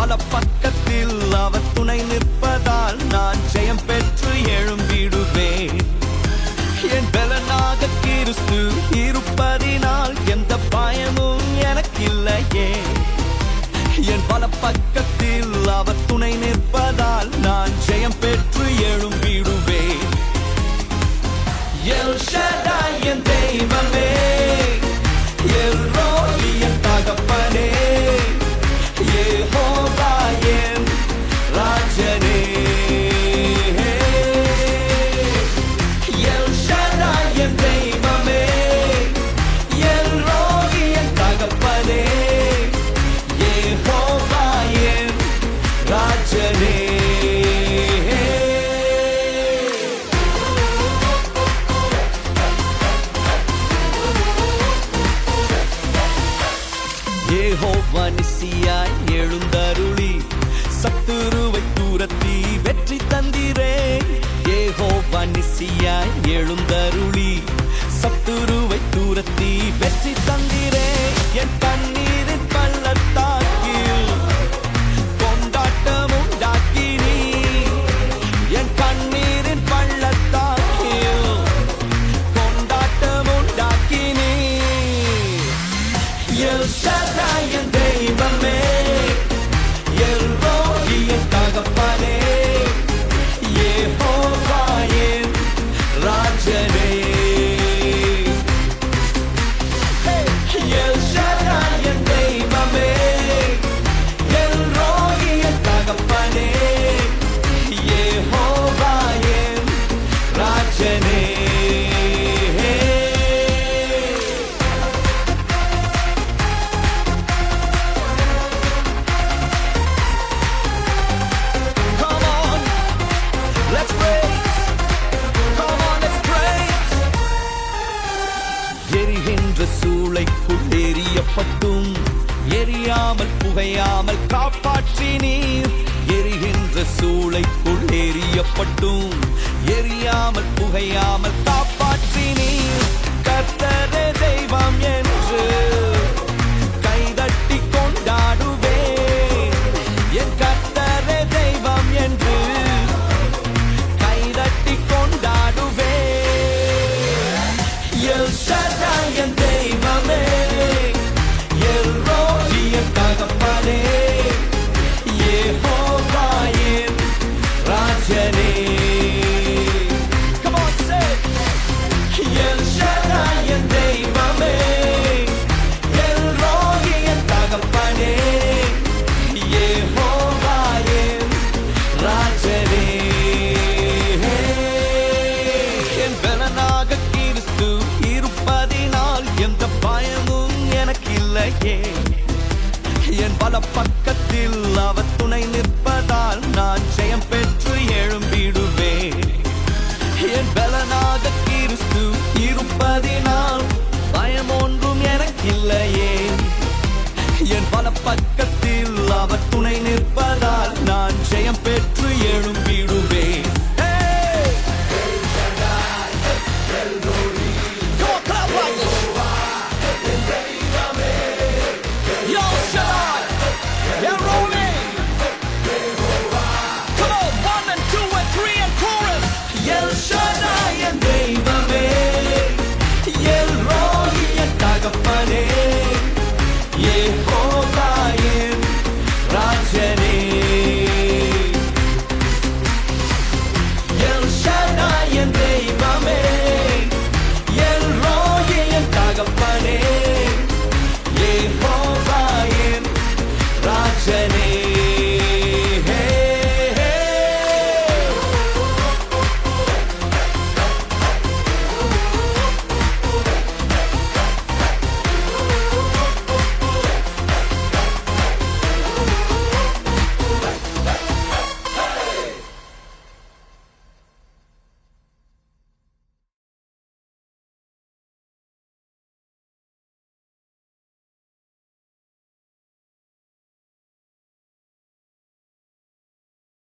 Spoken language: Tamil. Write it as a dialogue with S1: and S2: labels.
S1: பல பக்கத்தில் அவர் துணை நிற்பதால் நான் ஜெயம் பெற்று எழும்பிடுவேன். என் பலனாக கிறிஸ்து இருப்பதினால் எந்த பயமும் எனக்கில்லையே. என் பல பக்கத்தில் அவர் துணை நிற்பதால் நான் ஜெயம் பெற்று எழும்பிடுவேன். எல் ஷடாய் என் தெய்வமே, எல் ரோயி என் தகப்பனே, யெகோவா என் ராஜனே. எல் ஷடாய் என் தெய்வமே, எல் ரோயி என் தகப்பனே, யெகோவா என் ராஜனே. யெகோவா நிசியாய் எழுந்தருளி சத்துருவை துரத்தி வெற்றி தந்திரே. யெகோவா நிசியாய் எழுந்தருளி சத்துருவை துரத்தி வெற்றி தந்திரே. என் கண்ணீரின் பள்ளத்தாக்கில் கொண்டாட்டம் உண்டாக்கினீ. என் கண்ணீரின் பள்ளத்தாக்கில் கொண்டாட்டம் உண்டாக்கினீ. எல் ஷடாய் என் தெய்வமே, எல் ரோயி என் தகப்பனே, யெகோவா என் ராஜனே. எல் ஷடாய் என் தெய்வமே, எல் ரோயி என் தகப்பனே, யெகோவா என் ராஜனே. எரிகின்ற சூளைக்குள் எரியப்பட்டும் எரியாமல் புகையாமல் காப்பாற்றினீர். எரிகின்ற சூளைக்குள் எரியப்பட்டும் எரியாமல் புகையாமல் காப்பாற்றினீர். கர்த்தரே தெய்வம் என்று கைதட்டி கொண்டாடுவேன். என் கர்த்தரே தெய்வம் என்று கைதட்டி கொண்டாடுவேன். எல் ஷடாய் என் தெய்வமே, எல் ரோயி என் தகப்பனே, யெகோவா என் ராஜனே. Come on, say it. El Shaddai என் தெய்வமே, எல் ரோயி என் தகப்பனே, யெகோவா என் ராஜனே. என் பலனாக கிறிஸ்து இருப்பதினால் எந்த பயமும் எனக்கில்லையே. என் பல பக்கத்தில் அவர் துணை நிற்பதால் நான்